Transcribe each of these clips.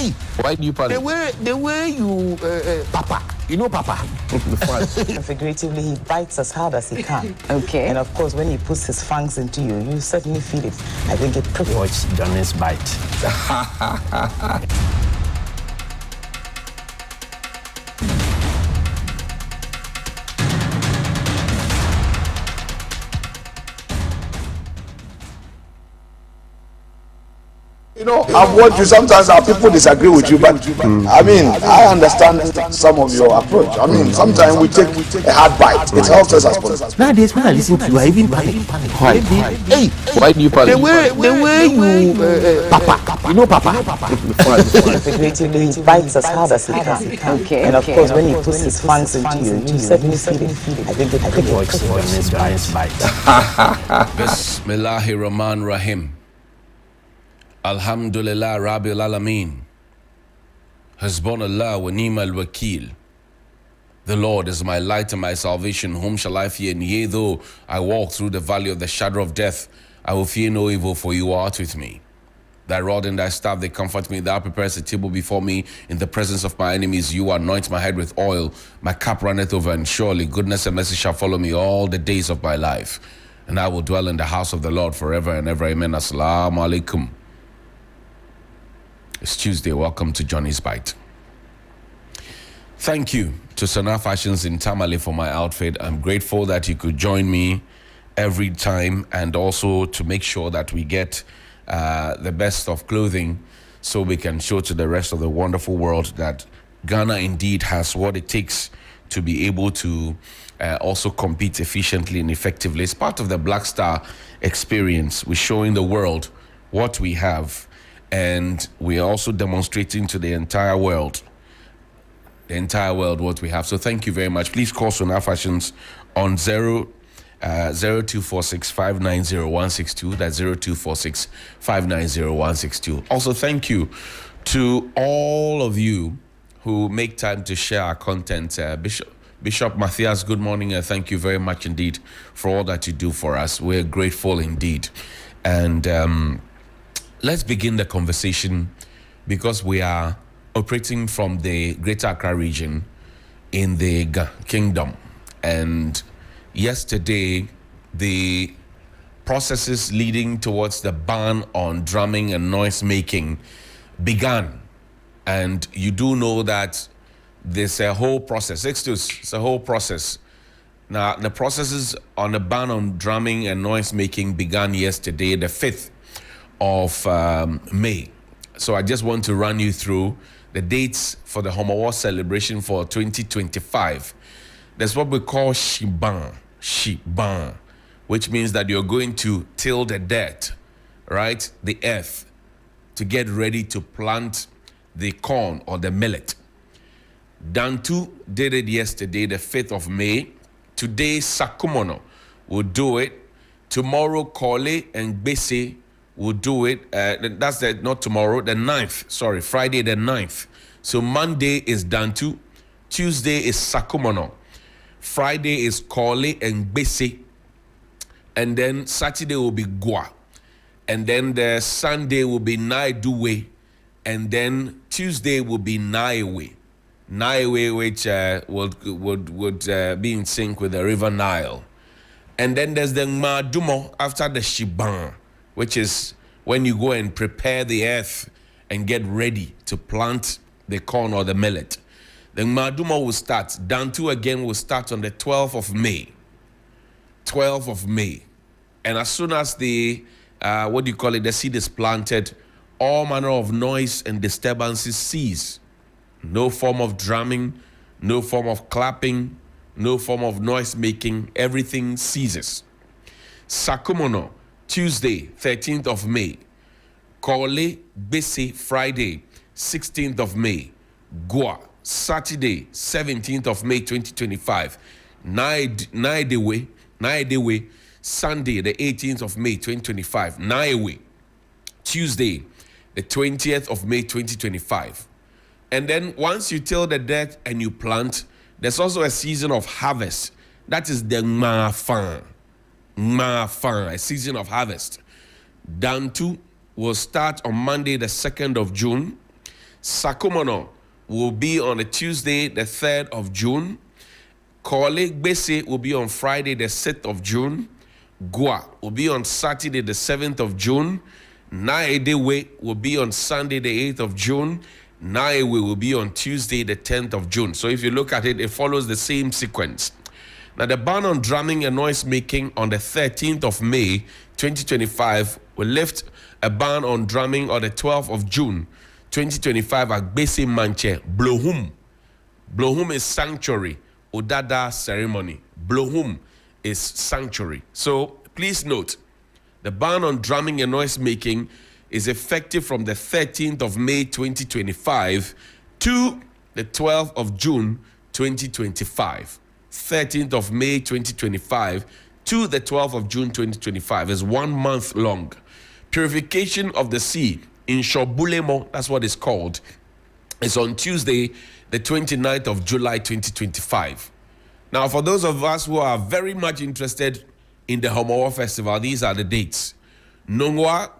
Hey, Why do you panic? the way you, Papa, you know Papa? Figuratively, he bites as hard as he can. Okay. And of course, when he puts his fangs into you, you certainly feel it. I think it prickles. Watch Johnny's bite. You know, I've watched you. Sometimes our people disagree with you, but I mean, I understand some of your approach. I mean, sometimes we take a hard bite. It helps us as possible. Nowadays, when I listen to you, I even panic. Why? Hey, Why do you panic? the way you, Papa, you know Papa? Figuratively, he bites as hard as he can. Okay. And of course, when he puts his fangs into you, you certainly feel it. I think it Watch prickles. Johnny's bite. Bismillahir Rahman Rahim. Alhamdulillah Rabbil Alameen. Hasbunallah wa ni'mal wakil. The Lord is my light and my salvation. Whom shall I fear? And yea, though I walk through the valley of the shadow of death, I will fear no evil, for you art with me. Thy rod and thy staff, they comfort me. Thou preparest a table before me in the presence of my enemies. You anoint my head with oil. My cup runneth over, and surely goodness and mercy shall follow me all the days of my life. And I will dwell in the house of the Lord forever and ever. Amen. Assalamu alaikum. It's Tuesday. Welcome to Johnny's Bite. Thank you to Sana Fashions in Tamale for my outfit. I'm grateful that you could join me every time, and also to make sure that we get the best of clothing so we can show to the rest of the wonderful world that Ghana indeed has what it takes to be able to also compete efficiently and effectively. It's part of the Black Star experience. We're showing the world what we have, and we are also demonstrating to the entire world what we have. So thank you very much. Please call Sonar Fashions on 0246-590-162. That's 0246-590-162. Also, thank you to all of you who make time to share our content. Bishop Matthias, good morning, and thank you very much indeed for all that you do for us. We're grateful indeed. And let's begin the conversation, because we are operating from the Greater Accra region in the Kingdom. And yesterday, the processes leading towards the ban on drumming and noise making began. And you do know that there's a whole process. It's a whole process. Now, the processes on the ban on drumming and noise making began yesterday, the 5th of May. So I just want to run you through the dates for the Homowo celebration for 2025. There's what we call Shiban, which means that you're going to till the dirt, right? The earth, to get ready to plant the corn or the millet. Dantu did it yesterday, the 5th of May. Today, Sakumono will do it. Tomorrow, Kole and Bese will do it. That's not tomorrow, the 9th. Sorry, Friday the 9th. So Monday is Dantu. Tuesday is Sakumono. Friday is Kole and Bese. And then Saturday will be Gwa. And then the Sunday will be Naiduwe. And then Tuesday will be Naiwe. Naiwe, which would be in sync with the River Nile. And then there's the Madumo after the Shiban, which is when you go and prepare the earth and get ready to plant the corn or the millet. The Madumo will start. Dantu again will start on the 12th of May. 12th of May. And as soon as the seed is planted, all manner of noise and disturbances cease. No form of drumming, no form of clapping, no form of noise making. Everything ceases. Sakumono, Tuesday, 13th of May. Kole Bese, Friday, 16th of May. Gwa, Saturday, 17th of May, 2025. Naidewe, Sunday, the 18th of May, 2025. Naiwe, Tuesday, the 20th of May, 2025. And then once you till the dirt and you plant, there's also a season of harvest. That is the Mafan, a season of harvest. Dantu will start on Monday, the 2nd of June. Sakumono will be on a Tuesday, the 3rd of June. Kole Gbese will be on Friday, the 6th of June. Gua will be on Saturday, the 7th of June. Naedewe will be on Sunday, the 8th of June. Naewe will be on Tuesday, the 10th of June. So if you look at it, it follows the same sequence. Now, the ban on drumming and noise making on the 13th of May, 2025 will lift a ban on drumming on the 12th of June, 2025 at Gbese Manche, Blohum. Blohum is sanctuary, Odada ceremony. Blohum is sanctuary. So please note, the ban on drumming and noise making is effective from the 13th of May 2025 to the 12th of June 2025. 13th of May 2025 to the 12th of June 2025 is 1 month long. Purification of the sea in Shobulemo, that's what it's called, is on Tuesday, the 29th of July 2025. Now, for those of us who are very much interested in the Homowo Festival, these are the dates. Nongwa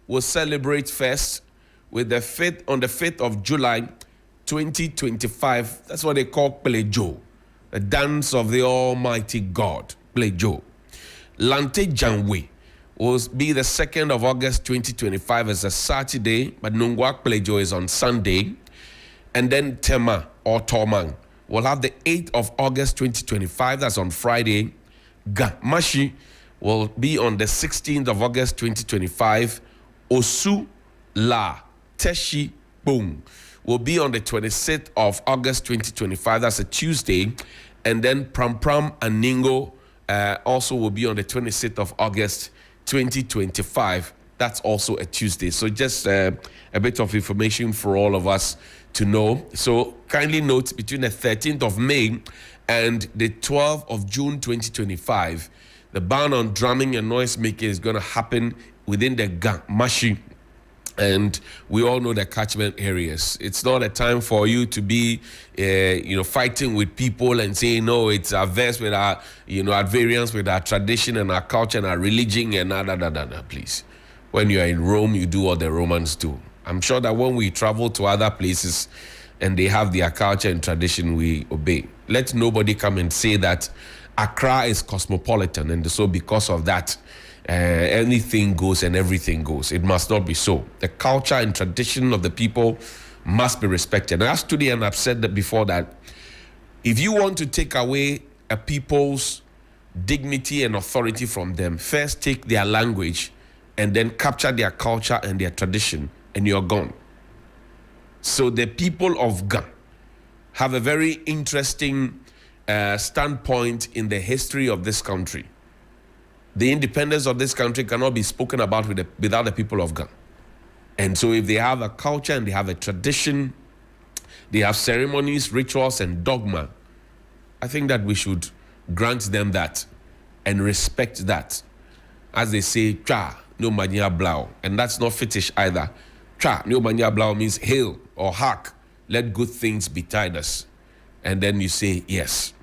will celebrate first with the 5th on the 5th of July 2025. That's what they call Plejo, the dance of the Almighty God, Plejo. Lante Janwe will be the 2nd of August 2025 as a Saturday, but Nongwa Plejo is on Sunday. And then Tema or Tomang will have the 8th of August 2025, that's on Friday. Gamashi will be on the 16th of August 2025. Osu La Teshi Boom will be on the 26th of August 2025, that's a Tuesday. And then Pram Pram and Ningo also will be on the 26th of August 2025. That's also a Tuesday. So just a bit of information for all of us to know. So kindly note, between the 13th of May and the 12th of June 2025, the ban on drumming and noise making is going to happen within the Gamashi. And we all know the catchment areas. It's not a time for you to be, fighting with people and saying, no, it's adverse with our, at variance with our tradition and our culture and our religion and please. When you are in Rome, you do what the Romans do. I'm sure that when we travel to other places and they have their culture and tradition, we obey. Let nobody come and say that Accra is cosmopolitan, and so because of that, anything goes and everything goes. It must not be so. The culture and tradition of the people must be respected. And as today, and I've said that before, that if you want to take away a people's dignity and authority from them, first take their language and then capture their culture and their tradition, and you're gone. So the people of Ghana have a very interesting standpoint in the history of this country. The independence of this country cannot be spoken about without the people of Ghana. And so if they have a culture and they have a tradition, they have ceremonies, rituals, and dogma, I think that we should grant them that and respect that. As they say, Cha, no mania blau. And that's not fetish either. Cha, no mania blau means hail or hark. Let good things betide us. And then you say, yes.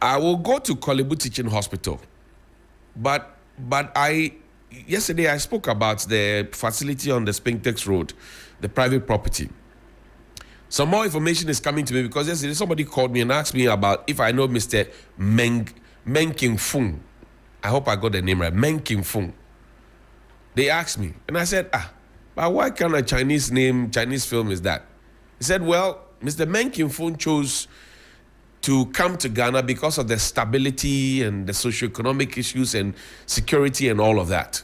I will go to Kolebu Teaching Hospital. But yesterday I spoke about the facility on the Spintex Road, the private property. Some more information is coming to me because yesterday somebody called me and asked me about if I know Mr. Meng King Fung. I hope I got the name right. Meng King Fung. They asked me, and I said, but what kind of Chinese film is that? He said, well, Mr. Meng King Fung chose to come to Ghana because of the stability and the socioeconomic issues and security and all of that.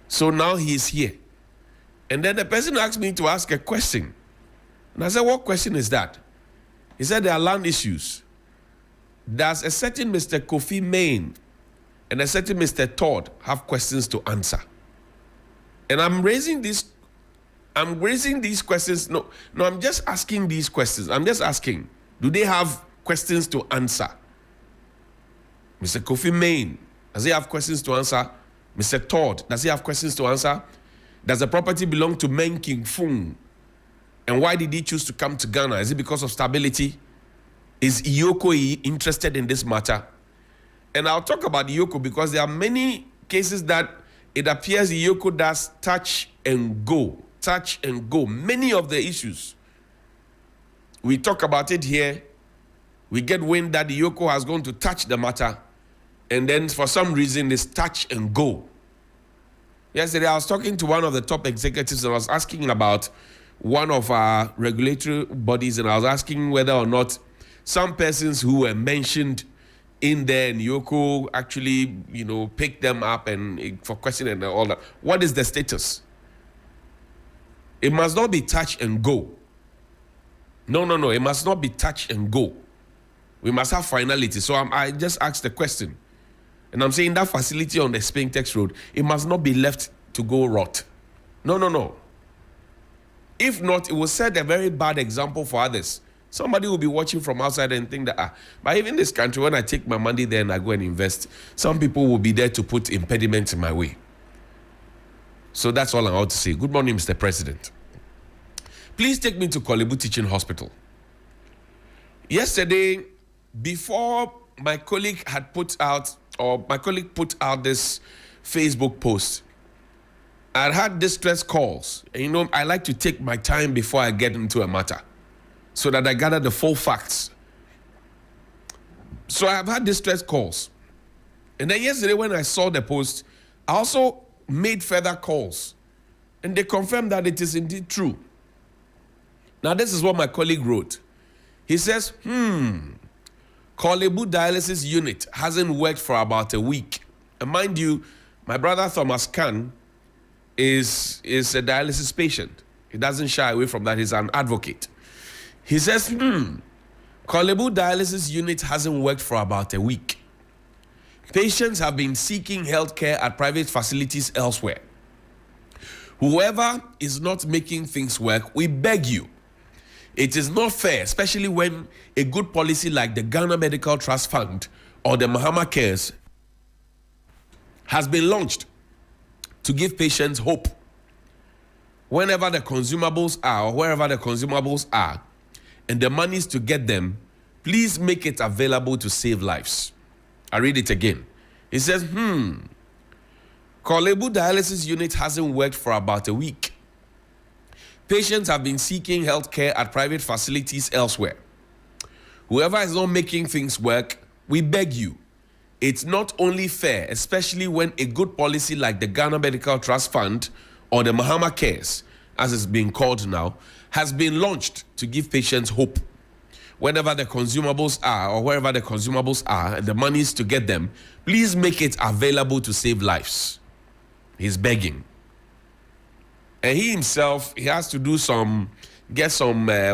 So now he's here. And then the person asked me to ask a question. And I said, what question is that? He said, there are land issues. Does a certain Mr. Kofi Main and a certain Mr. Todd have questions to answer? And I'm raising these questions. No, I'm just asking these questions. I'm just asking, do they have questions to answer? Mr. Kofi Main, does he have questions to answer? Mr. Todd, does he have questions to answer? Does the property belong to Meng King Fung? And why did he choose to come to Ghana? Is it because of stability? Is Iyoko interested in this matter? And I'll talk about Iyoko because there are many cases that it appears Iyoko does touch and go touch and go. Many of the issues, we talk about it here. We get wind that the Yoko has gone to touch the matter, and then for some reason it's touch and go. Yesterday, I was talking to one of the top executives, and I was asking about one of our regulatory bodies, and I was asking whether or not some persons who were mentioned in there and Yoko actually, picked them up and for questioning and all that. What is the status? It must not be touch and go. No. It must not be touch and go. We must have finality. So I just asked the question. And I'm saying that facility on the Spintex Road, it must not be left to go rot. No. If not, it will set a very bad example for others. Somebody will be watching from outside and think that, but even this country, when I take my money there and I go and invest, some people will be there to put impediments in my way. So that's all I want to say. Good morning, Mr. President. Please take me to Kolebu Teaching Hospital. Yesterday, before my colleague put out this Facebook post, I had distress calls. And I like to take my time before I get into a matter, so that I gather the full facts. So I have had distress calls. And then yesterday when I saw the post, I also made further calls. And they confirmed that it is indeed true. Now this is what my colleague wrote. He says, Kolebu dialysis unit hasn't worked for about a week. And mind you, my brother Thomas Khan is a dialysis patient. He doesn't shy away from that. He's an advocate. He says, Kolebu dialysis unit hasn't worked for about a week. Patients have been seeking health care at private facilities elsewhere. Whoever is not making things work, we beg you. It is not fair, especially when a good policy like the Ghana Medical Trust Fund or the Mahama Cares has been launched to give patients hope. Whenever the consumables are, or wherever the consumables are, and the monies to get them, please make it available to save lives. I read it again. It says, Kolebu dialysis unit hasn't worked for about a week. Patients have been seeking health care at private facilities elsewhere. Whoever is not making things work, we beg you. It's not only fair, especially when a good policy like the Ghana Medical Trust Fund or the Mahama Cares, as it's being called now, has been launched to give patients hope. Whenever the consumables are, or wherever the consumables are, and the monies to get them, please make it available to save lives. He's begging. And he himself, he has to do get some, yesterday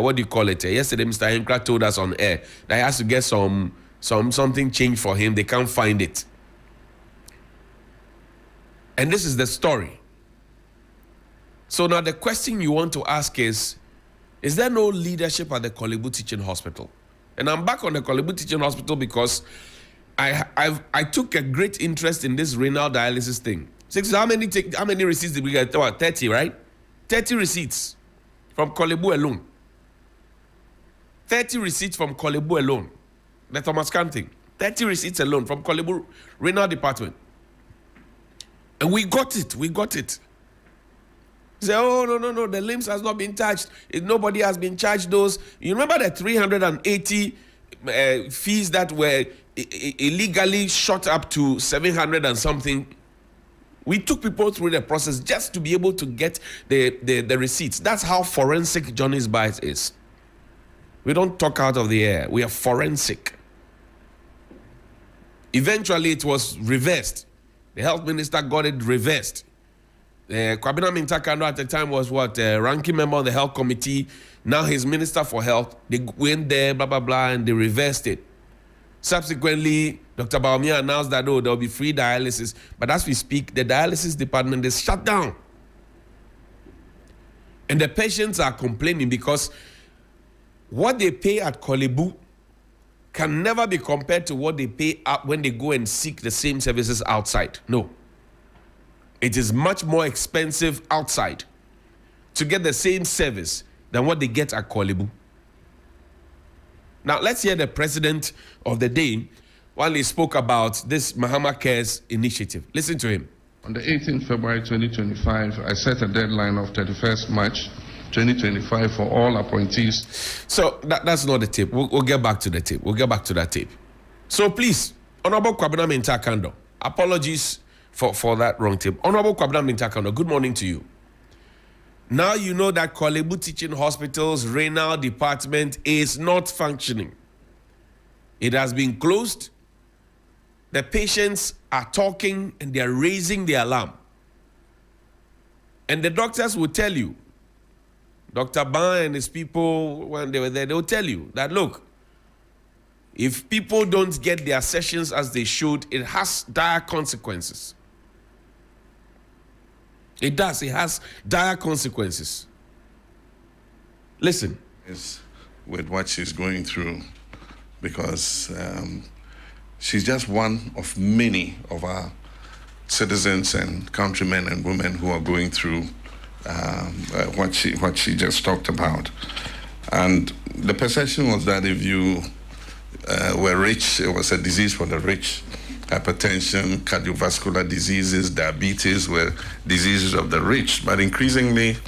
Mr. Henkra told us on air that he has to get something changed for him. They can't find it. And this is the story. So now the question you want to ask is there no leadership at the Kolebu Teaching Hospital? And I'm back on the Kolebu Teaching Hospital because I took a great interest in this renal dialysis thing. How many receipts did we get? 30, right? 30 receipts from Kolebu alone. 30 receipts from Kolebu alone. The Thomas Khan thing. 30 receipts alone from Kolebu renal department. And we got it. Say, oh, no, the limbs has not been touched. Nobody has been charged those. You remember the 380 fees that were illegally shot up to 700 and something? We took people through the process just to be able to get the receipts. That's how forensic Johnny's Bites is. We don't talk out of the air. We are forensic. Eventually, it was reversed. The health minister got it reversed. Kwabena Mintakano at the time was ranking member on the health committee. Now he's minister for health. They went there, blah, blah, blah, and they reversed it. Subsequently, Dr. Baumia announced that, there will be free dialysis. But as we speak, the dialysis department is shut down. And the patients are complaining because what they pay at Kolebu can never be compared to what they pay up when they go and seek the same services outside. No. It is much more expensive outside to get the same service than what they get at Kolebu. Now, let's hear the president of the day while he spoke about this Mahama Cares initiative. Listen to him. On the 18th February 2025, I set a deadline of 31st March 2025 for all appointees. So that's not the tape. We'll get back to the tape. We'll get back to that tape. So please, Honorable Kwabena Mintakando, apologies for that wrong tape. Honorable Kwabena Mintakando, good morning to you. Now you know that Kolebu Teaching Hospital's renal department is not functioning. It has been closed. The patients are talking and they are raising the alarm. And the doctors will tell you, Dr. Ban and his people, when they were there, they'll tell you that, look, if people don't get their sessions as they should, it has dire consequences. It does. It has dire consequences. Listen. With what she's going through, because she's just one of many of our citizens and countrymen and women who are going through what she just talked about. And the perception was that if you were rich, it was a disease for the rich. Hypertension, cardiovascular diseases, diabetes were diseases of the rich. But increasingly,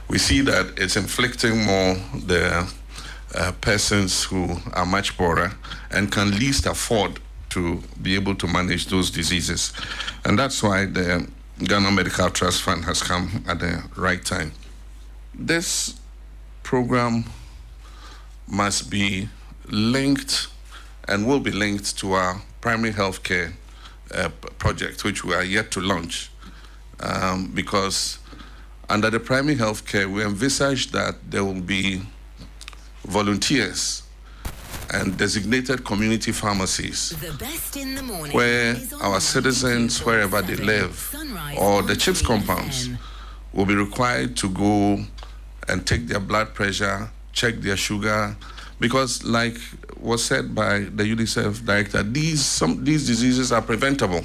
we see that it's inflicting more the persons who are much poorer and can least afford to be able to manage those diseases. And that's why the Ghana Medical Trust Fund has come at the right time. This program must be linked and will be linked to our primary health care project, which we are yet to launch, because under the primary health care, we envisage that there will be volunteers and designated community pharmacies where our citizens, wherever they live, or the CHIPS compounds, will be required to go and take their blood pressure, check their sugar, because like was said by the UNICEF director, these diseases are preventable.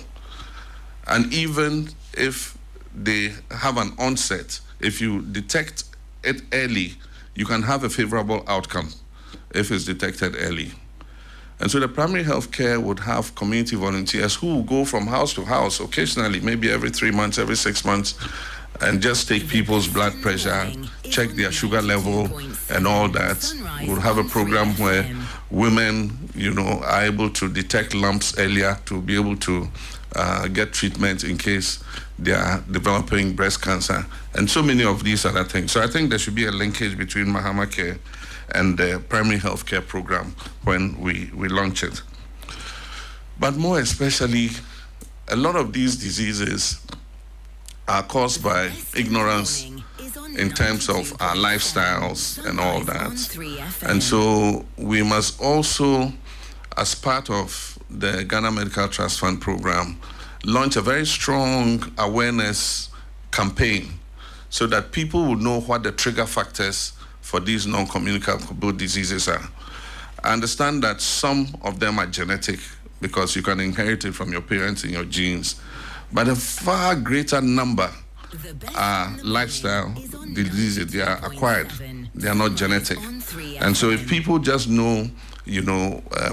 And even if they have an onset, if you detect it early, you can have a favorable outcome if it's detected early. And so the primary health care would have community volunteers who will go from house to house occasionally, maybe every 3 months, every 6 months, and just take people's blood pressure, check their sugar level and all that. We'll have a program where women, are able to detect lumps earlier to be able to get treatment in case they are developing breast cancer, and so many of these other things. So I think there should be a linkage between Mahama Care and the primary health care program when we launch it. But more especially, a lot of these diseases are caused by ignorance in terms of our lifestyles and all that. And so we must also, as part of the Ghana Medical Trust Fund program, launch a very strong awareness campaign so that people would know what the trigger factors for these non-communicable diseases are. I understand that some of them are genetic because you can inherit it from your parents and your genes, but a far greater number are lifestyle diseases. They are acquired. They are not genetic. And so if people just know,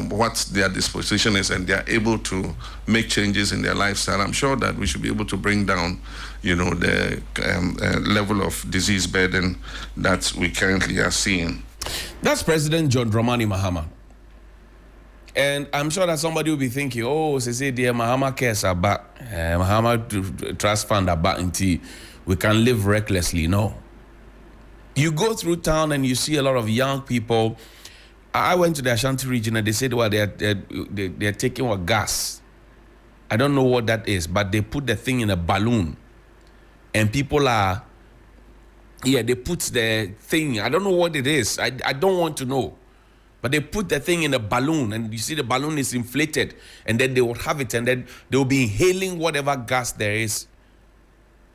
what their disposition is and they are able to make changes in their lifestyle, I'm sure that we should be able to bring down, the level of disease burden that we currently are seeing. That's President John Dramani Mahama. And I'm sure that somebody will be thinking, say, dear Mahama cares about Mahama Trust Fund about until we can live recklessly. No. You go through town and you see a lot of young people. I went to the Ashanti region and they said, well, they're taking what gas. I don't know what that is, but they put the thing in a balloon. And people are, they put the thing, I don't know what it is. I don't want to know. But they put the thing in a balloon and you see the balloon is inflated and then they will have it and then they will be inhaling whatever gas there is.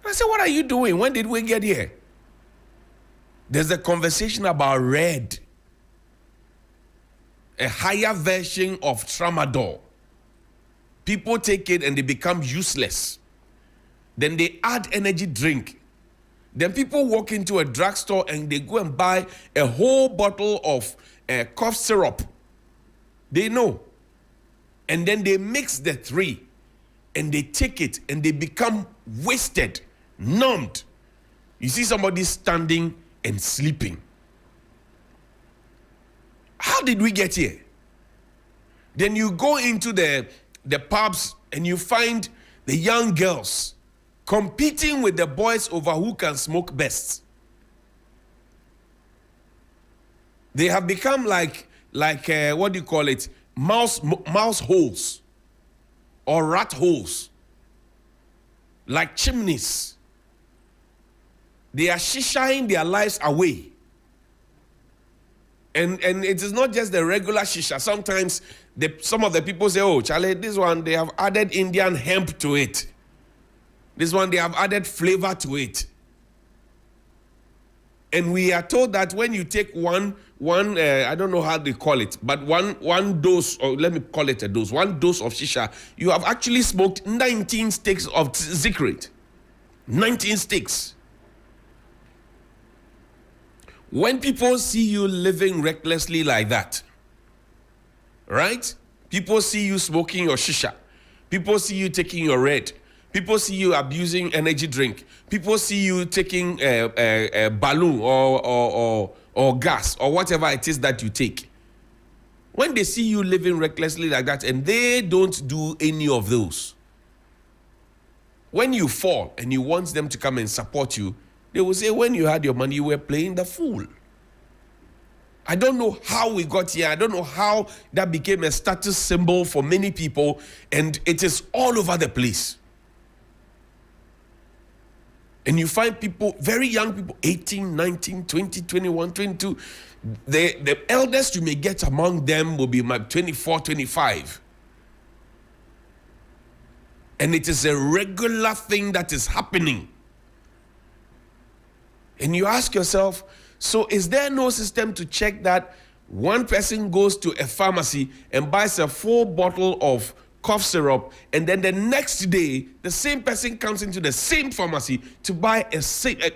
And I said, what are you doing? When did we get here? There's a conversation about red, a higher version of tramadol. People take it and they become useless. Then they add energy drink. Then people walk into a drugstore and they go and buy a whole bottle of cough syrup. They know. And then they mix the three. and they take it and they become wasted, numbed. You see somebody standing and sleeping. How did we get here? Then you go into the pubs and you find the young girls competing with the boys over who can smoke best. They have become like what do you call it? Mouse holes or rat holes, like chimneys. They are shishaing their lives away. And it is not just the regular shisha. Sometimes some of the people say, oh, Charlie, this one, they have added Indian hemp to it. This one, they have added flavor to it. And we are told that when you take one I don't know how they call it, but one dose, or let me call it a dose, one dose of shisha, you have actually smoked 19 sticks of cigarette. 19 sticks. When people see you living recklessly like that, right? People see you smoking your shisha. People see you taking your red. People see you abusing energy drink. People see you taking a balloon or gas or whatever it is that you take. When they see you living recklessly like that and they don't do any of those, when you fall and you want them to come and support you, they will say, when you had your money, you were playing the fool. I don't know how we got here. I don't know how that became a status symbol for many people, and it is all over the place. And you find people, very young people, 18, 19, 20, 21, 22. The eldest you may get among them will be 24, 25. And it is a regular thing that is happening. And you ask yourself, so is there no system to check that one person goes to a pharmacy and buys a full bottle of cough syrup, and then the next day, the same person comes into the same pharmacy to buy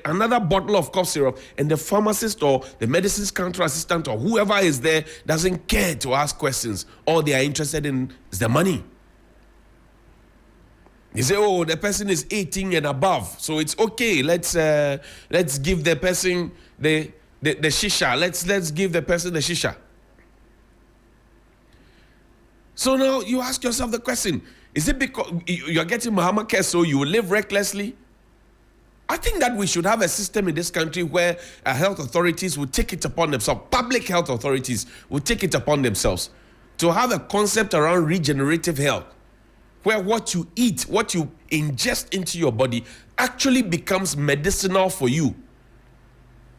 another bottle of cough syrup, and the pharmacist or the medicines counter assistant or whoever is there doesn't care to ask questions. All they are interested in is the money. You say, oh, the person is 18 and above, so it's okay. Let's give the person the shisha. Let's give the person the shisha. So now you ask yourself the question, is it because you're getting Muhammad care so you live recklessly? I think that we should have a system in this country where health authorities will take it upon themselves, public health authorities will take it upon themselves to have a concept around regenerative health, where what you eat, what you ingest into your body actually becomes medicinal for you.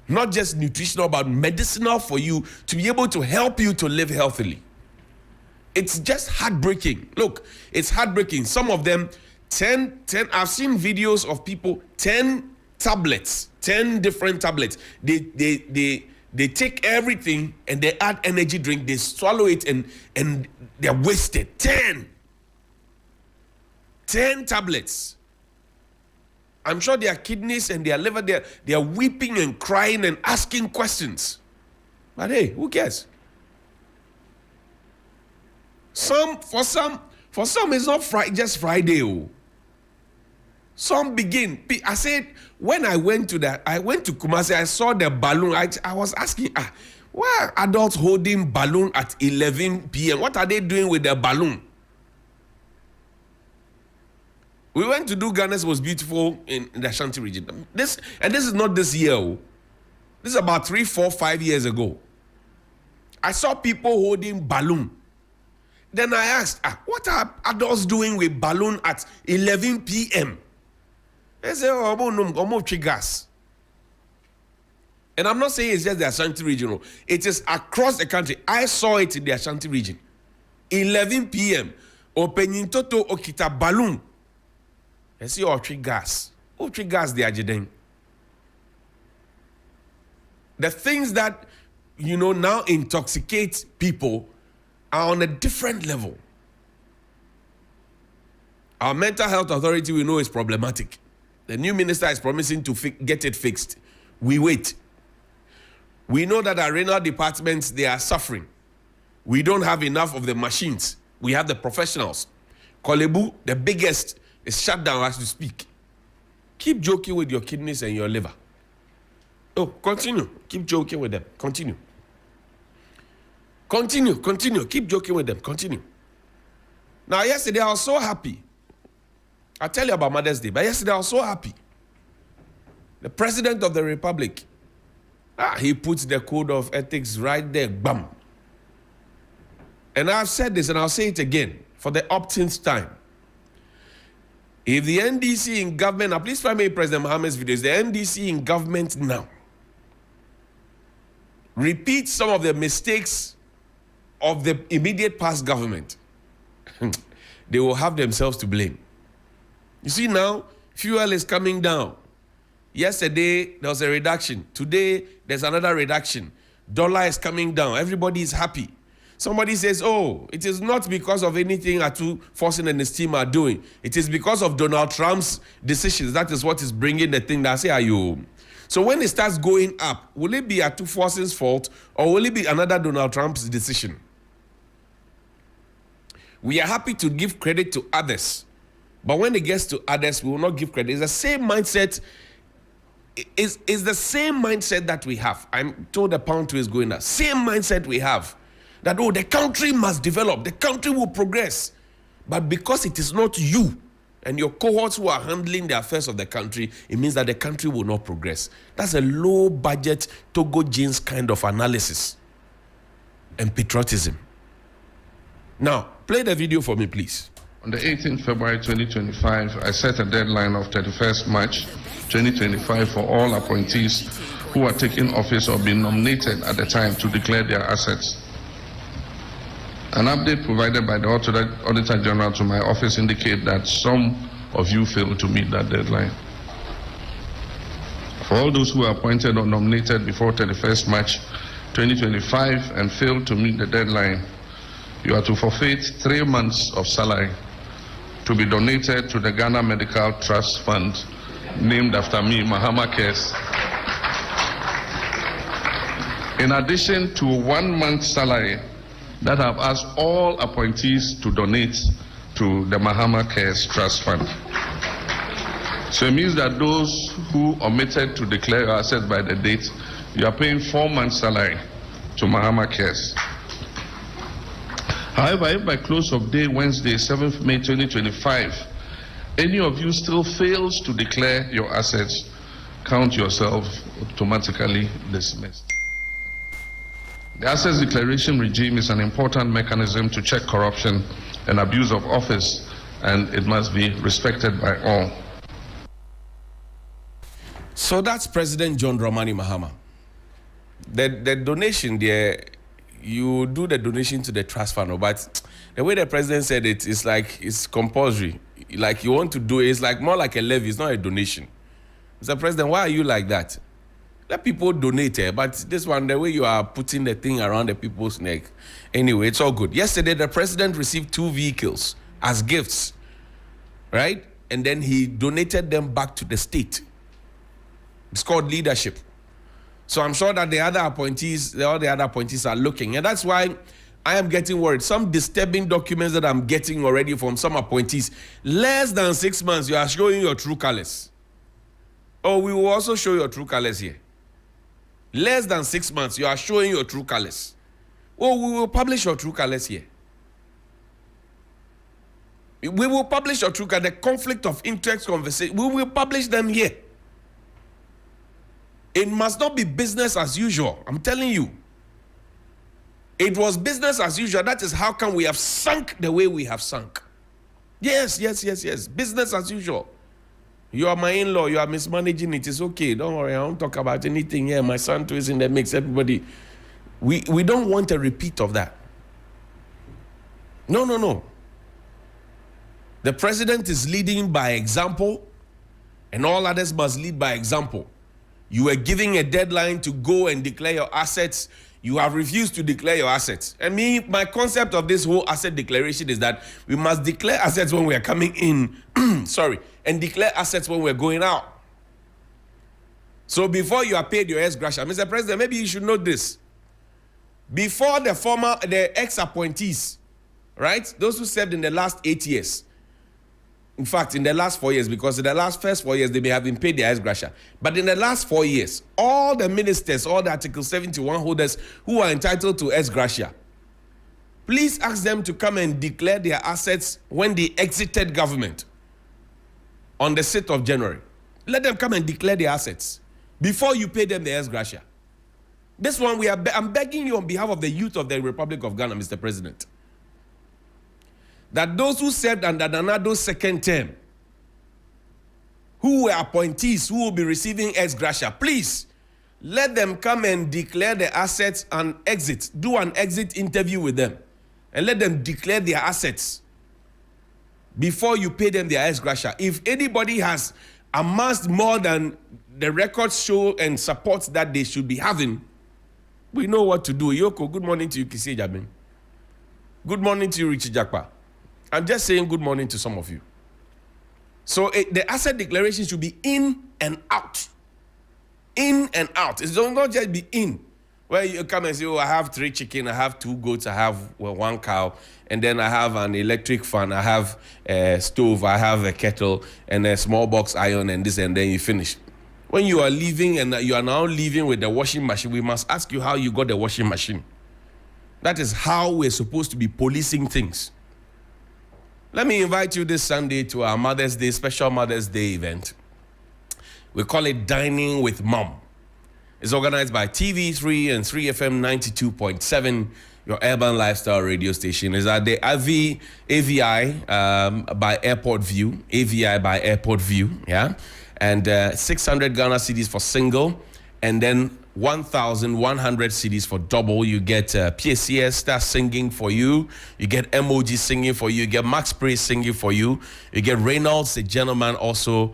Not just nutritional, but medicinal for you to be able to help you to live healthily. It's just heartbreaking. Look, it's heartbreaking. Some of them, 10, I've seen videos of people, 10 tablets, 10 different tablets. They take everything and they add energy drink, they swallow it and they're wasted. 10 tablets. I'm sure their kidneys and their liver, they are weeping and crying and asking questions. But hey, who cares? For some, it's not just Friday. Oh. Some begin. I said, when I went to Kumasi, I saw the balloon. I was asking, why are adults holding balloon at 11 p.m.? What are they doing with the balloon? We went to do Ghana's Most Beautiful in the Ashanti region. This is not this year. Oh. This is about 3, 4, 5 years ago. I saw people holding balloon. Then I asked, what are adults doing with balloon at 11 p.m.? They say, oh, gas. And I'm not saying it's just the Ashanti region. It is across the country. I saw it in the Ashanti region. 11 p.m. Opening toto okita balloon. They say, oh, gas. Oh, gas, they are jideng. The things that, now intoxicate people are on a different level. Our mental health authority, we know, is problematic. The new minister is promising to get it fixed. We wait. We know that our renal departments, they are suffering. We don't have enough of the machines. We have the professionals. Kolebu, the biggest, is shut down as we speak. Keep joking with your kidneys and your liver. Oh, continue. Keep joking with them. Continue. Keep joking with them. Continue. Now, yesterday I was so happy. I'll tell you about Mother's Day, but yesterday I was so happy. The President of the Republic, he puts the code of ethics right there, bam. And I've said this and I'll say it again for the umpteenth time. If the NDC in government, now please find me President Mohammed's videos, the NDC in government now repeat some of the mistakes of the immediate past government, they will have themselves to blame. You see now, fuel is coming down. Yesterday, there was a reduction. Today, there's another reduction. Dollar is coming down. Everybody is happy. Somebody says, oh, it is not because of anything Atu Forcing and his team are doing. It is because of Donald Trump's decisions. That is what is bringing the thing that I say, are you? So when it starts going up, will it be Atu Forcing's fault or will it be another Donald Trump's decision? We are happy to give credit to others. But when it gets to others, we will not give credit. It's the same mindset. Is the same mindset that we have. I'm told the pound is going up. Same mindset we have. That, oh, the country must develop. The country will progress. But because it is not you and your cohorts who are handling the affairs of the country, it means that the country will not progress. That's a low-budget Togo Jeans kind of analysis and patriotism. Now, play the video for me, please. On the 18th February 2025, I set a deadline of 31st March 2025 for all appointees who are taking office or being nominated at the time to declare their assets. An update provided by the Auditor General to my office indicate that some of you failed to meet that deadline. For all those who are appointed or nominated before 31st March 2025 and failed to meet the deadline, you are to forfeit 3 months of salary to be donated to the Ghana Medical Trust Fund, named after me, Mahama Cares. In addition to 1 month's salary that I've asked all appointees to donate to the Mahama Cares Trust Fund. So it means that those who omitted to declare your assets by the date, you are paying 4 months' salary to Mahama Cares. However, if by close of day Wednesday, 7th May 2025, any of you still fails to declare your assets, count yourself automatically dismissed. The assets declaration regime is an important mechanism to check corruption and abuse of office, and it must be respected by all. So that's President John Dramani Mahama. The donation there, you do the donation to the trust fund, but the way the president said it is like it's compulsory. Like you want to do it, it's like more like a levy, it's not a donation. Mr. President, why are you like that? Let people donate, but this one, the way you are putting the thing around the people's neck. Anyway, it's all good. Yesterday, the president received 2 vehicles as gifts, right? And then he donated them back to the state. It's called leadership. So I'm sure that all the other appointees are looking. And that's why I am getting worried. Some disturbing documents that I'm getting already from some appointees. Less than 6 months, you are showing your true colors. Oh, we will also show your true colors here. Less than 6 months, you are showing your true colors. Oh, we will publish your true colors here. We will publish your true colors. The conflict of interest conversation, we will publish them here. It must not be business as usual. I'm telling you. It was business as usual. That is how come we have sunk the way we have sunk. Yes. Business as usual. You are my in-law. You are mismanaging it. It's okay. Don't worry. I won't talk about anything here. My son too is in the mix. Everybody. We don't want a repeat of that. No. The president is leading by example, and all others must lead by example. You were giving a deadline to go and declare your assets. You have refused to declare your assets. And my concept of this whole asset declaration is that we must declare assets when we are coming in, and declare assets when we're going out. So before you are paid your ex-gratia, Mr. President, maybe you should know this. Before the ex-appointees, right, those who served in the last 8 years, In fact, in the last 4 years, because in the first 4 years, they may have been paid their ex gratia. But in the last 4 years, all the ministers, all the Article 71 holders who are entitled to ex gratia, please ask them to come and declare their assets when they exited government on the 6th of January. Let them come and declare their assets before you pay them the ex gratia. This one, I'm begging you on behalf of the youth of the Republic of Ghana, Mr. President, that those who served under Nanado's second term, who were appointees who will be receiving ex gratia, please let them come and declare their assets and exit. Do an exit interview with them and let them declare their assets before you pay them their ex gratia. If anybody has amassed more than the records show and supports that they should be having, we know what to do. Yoko, good morning to you, Kisi Jabin. Good morning to you, Richie Jakpa. I'm just saying good morning to some of you. So the asset declaration should be in and out. In and out. It does not just be in, where you come and say, oh, I have 3 chicken, I have 2 goats, I have 1 cow, and then I have an electric fan, I have a stove, I have a kettle, and a small box iron, and this, and then you finish. When you are leaving and you are now leaving with the washing machine, we must ask you how you got the washing machine. That is how we're supposed to be policing things. Let me invite you this Sunday to our Mother's Day, special Mother's Day event. We call it Dining with Mom. It's organized by TV3 and 3FM 92.7, your urban lifestyle radio station. It's at the AVI by Airport View. AVI by Airport View, yeah? And 600 Ghana cedis for single, and then 1,100 cedis for double. You get PCS Star singing for you. You get Emoji singing for you. You get Max Praise singing for you. You get Reynolds, the gentleman, also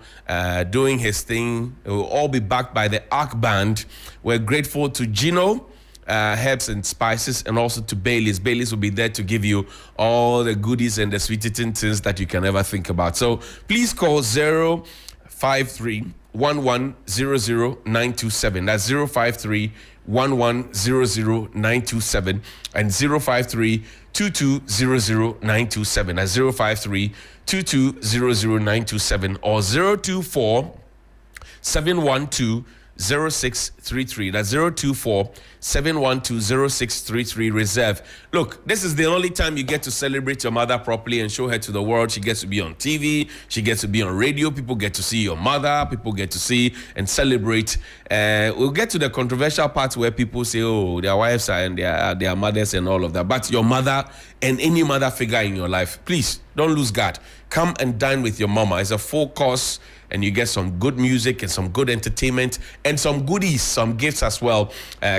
doing his thing. It will all be backed by the Arc Band. We're grateful to Gino, Herbs and Spices, and also to Bailey's. Bailey's will be there to give you all the goodies and the sweet eating things that you can ever think about. So please call 053-1100-927. That's 053-1100-927 and 053-2200-927. That's 053-2200-927 or 024-712-0633. That's 024-712-0633. Reserve. Look, this is the only time you get to celebrate your mother properly and show her to the world. She gets to be on TV. She gets to be on radio. People get to see your mother. People get to see and celebrate. We'll get to the controversial part where people say, oh, their wives are and their mothers and all of that. But your mother and any mother figure in your life, please don't lose guard. Come and dine with your mama. It's a full course, and you get some good music and some good entertainment and some goodies, some gifts as well.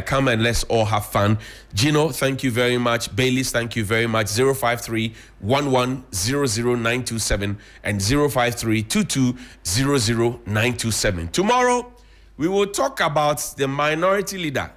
Come and let's all have fun. Gino, thank you very much. Bailey's, thank you very much. 053-1100-927 and 053-2200-927. Tomorrow, we will talk about the minority leader.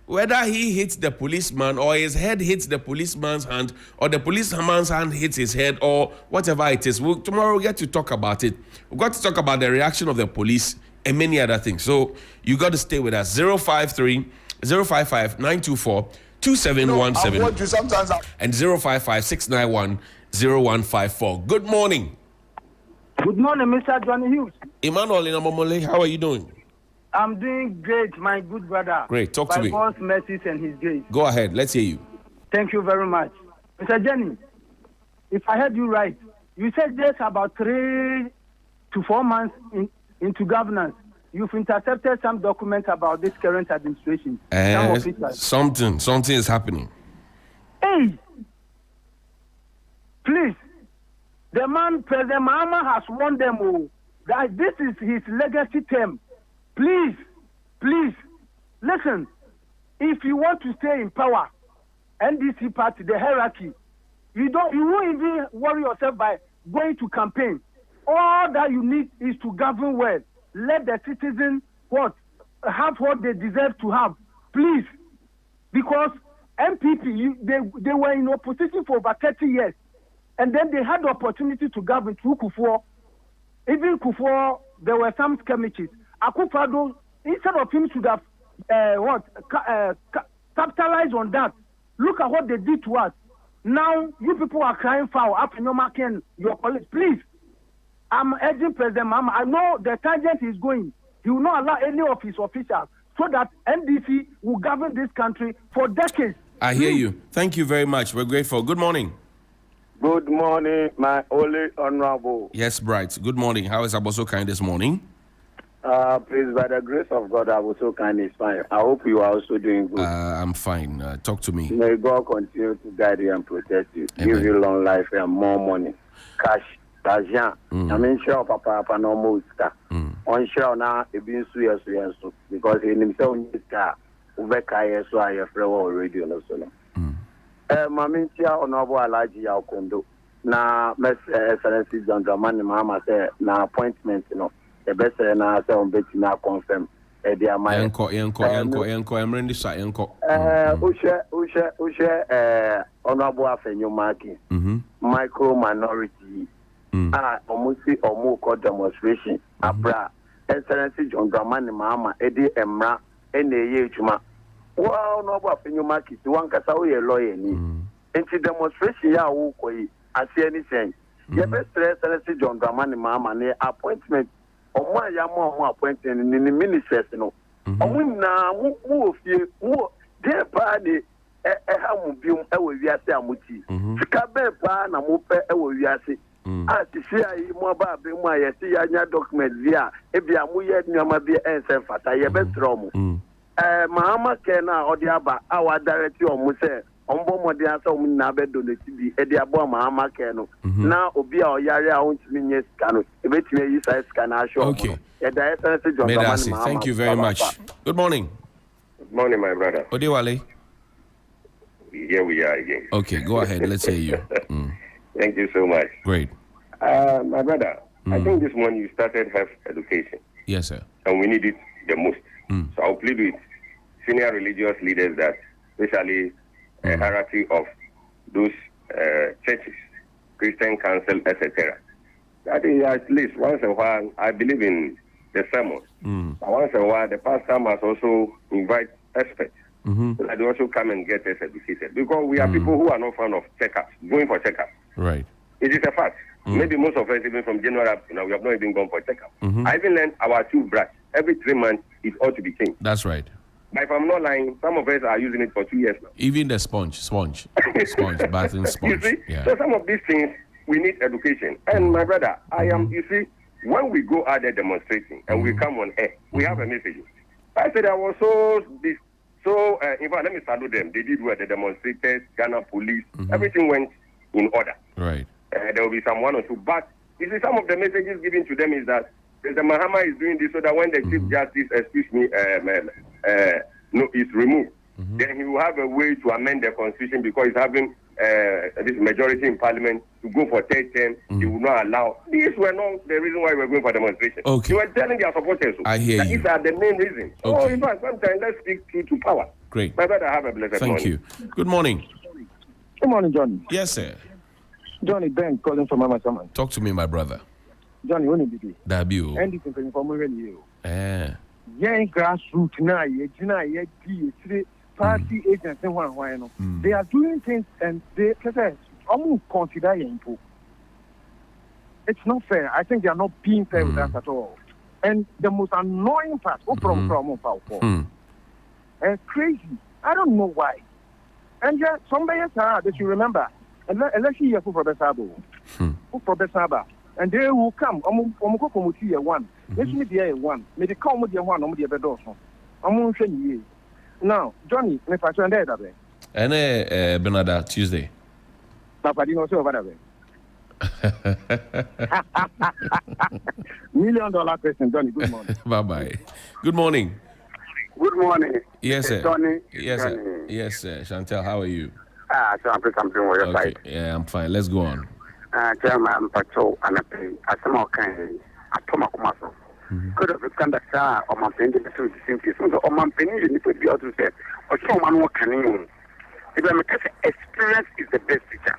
Whether he hits the policeman or his head hits the policeman's hand or the policeman's hand hits his head or whatever it is. Tomorrow we'll get to talk about it. We've got to talk about the reaction of the police and many other things. So you got to stay with us. 053-055-924-2717 and 055-691-0154. Good morning. Good morning, Mr. Johnnie Hughes. Emmanuel Inamomole, how are you doing? I'm doing great, my good brother. Great, talk to me. By God's mercies and His grace. Go ahead, let's hear you. Thank you very much. Mr. Jenny, if I heard you right, you said just about 3 to 4 months into governance, you've intercepted some documents about this current administration. Something is happening. Hey, please, the man, President Mahama, has warned them all that this is his legacy term. Please, listen. If you want to stay in power, NDC party, the hierarchy, you won't even worry yourself by going to campaign. All that you need is to govern well. Let the citizens have what they deserve to have, please. Because MPP, they were in opposition for over 30 years, and then they had the opportunity to govern through Kufuor. Even Kufuor, there were some skirmishes. Akufo-Addo, instead of him should have capitalized on that. Look at what they did to us. Now you people are crying foul after your colleagues. Please, I'm urging President Mahama. I know the tangent is going. He will not allow any of his officials so that NDC will govern this country for decades. I hear you. Thank you very much. We're grateful. Good morning. Good morning, my only honorable. Yes, Bright. Good morning. How is Aboso Kind this morning? Please, by the grace of God, Aboso Kind is fine. I hope you are also doing good. I'm fine. Talk to me. May God continue to guide you and protect you. Amen. Give you long life and more money. Cash. I mean, sure, Papa, no more car. On sure now, it being so because in himself, his car, Ubeka, so I have already on the solo. Mamintia honorable Alaji Yakondo. Na Excellency John Dramani Mama say na appointment, you know. The best na say on beti na confirm. Dia my Yanko. I'm ready to Yanko. Ushe honorable Afenyo Maki. Micro minority. Omu called demonstration. Abra Excellency John Dramani Mama Edi Emra Ene Chuma. Well, no about in your market, one cast away a lawyer. Into demonstration, ya who koi, I see anything. Your best Excellency John Dramani Mama, near appointment, or one more appointment in the ministers, you know. Now, who of you, who, dear party, a hamubium, a wiasi amuti. Kabe pan, a mupe, a wiasi. As you see, I more about my document via, if you are muya, Namabi, and Sefata, your best romo. Mahama Kena or the Abba, our director of Muse, Ombo Modiasa Nabe Donati, Ediabo Mahama Keno. Now, Obia or Yara, won't mean yes, Cano, eventually, you say, Scana show. Okay. Thank you very much. Good morning. Good morning, my brother. Odewale. Here we are again. Okay, go ahead. Let's hear you. Thank you so much. Great. My brother, I think this morning you started health education. Yes, sir. And we need it the most. So I'll plead with senior religious leaders that, especially a hierarchy of those churches, Christian council, etc. That is at least once in a while, I believe in the sermon. But once in a while, the pastor must also invite experts. So that they also come and get us educated. Because we are people who are not fond of checkups, going for checkups. Right. It is a fact. Maybe most of us, even from January up to now, we have not even gone for checkup. I even learned our toothbrush. Every 3 months, it ought to be changed. That's right. But if I'm not lying, some of us are using it for 2 years now. Even the sponge, bathing sponge. You see? Yeah. So some of these things, we need education. And my brother, you see, when we go out there demonstrating and we come on air, we have a message. I said I was in fact, let me salute them. They did well, the demonstrators, Ghana police, everything went in order. Right. There will be some one or two. But you see, some of the messages given to them is that the Mahama is doing this so that when the Chief Justice, is removed, then he will have a way to amend the constitution because he's having this majority in parliament to go for third term. He will not allow. These were not the reason why we were going for demonstration. Okay. They were telling their supporters. I hear you. These are the main reasons. Okay. So in fact, sometimes let's speak to power. Great. My brother, have a blessed morning. Thank you. Good morning. Good morning, Johnny. Yes, sir. Johnny Ben calling from Mama Saman. Talk to me, my brother. Johnny, when did you? Dabu. And you can inform me. Young grassroots now, party agents and one. They are doing things and they almost consider young. It's not fair. I think they are not being fair with us at all. And the most annoying part, crazy. I don't know why. And yeah, somebody else that you remember. Unless you hear for the Saba. And they will come. One. Let me be one. May they come with the one, the other door. I'm saying now, Johnny, me pass on there. And Bernarda Tuesday. Papa didn't know over there. $1 million question, Johnny. Good morning. Bye bye. Good morning. Good morning. Yes, sir. Johnny. Yes, sir. Yes, sir. Chantel, how are you? So I'm something with your side. Yeah, I'm fine. Let's go on. Chairman Patrol and a pay. I some kind of Tomacomaso. Could have conduct or my penny to the same piece. Or my penny, you could be able to say, or someone who can you. If I'm experience is the best teacher.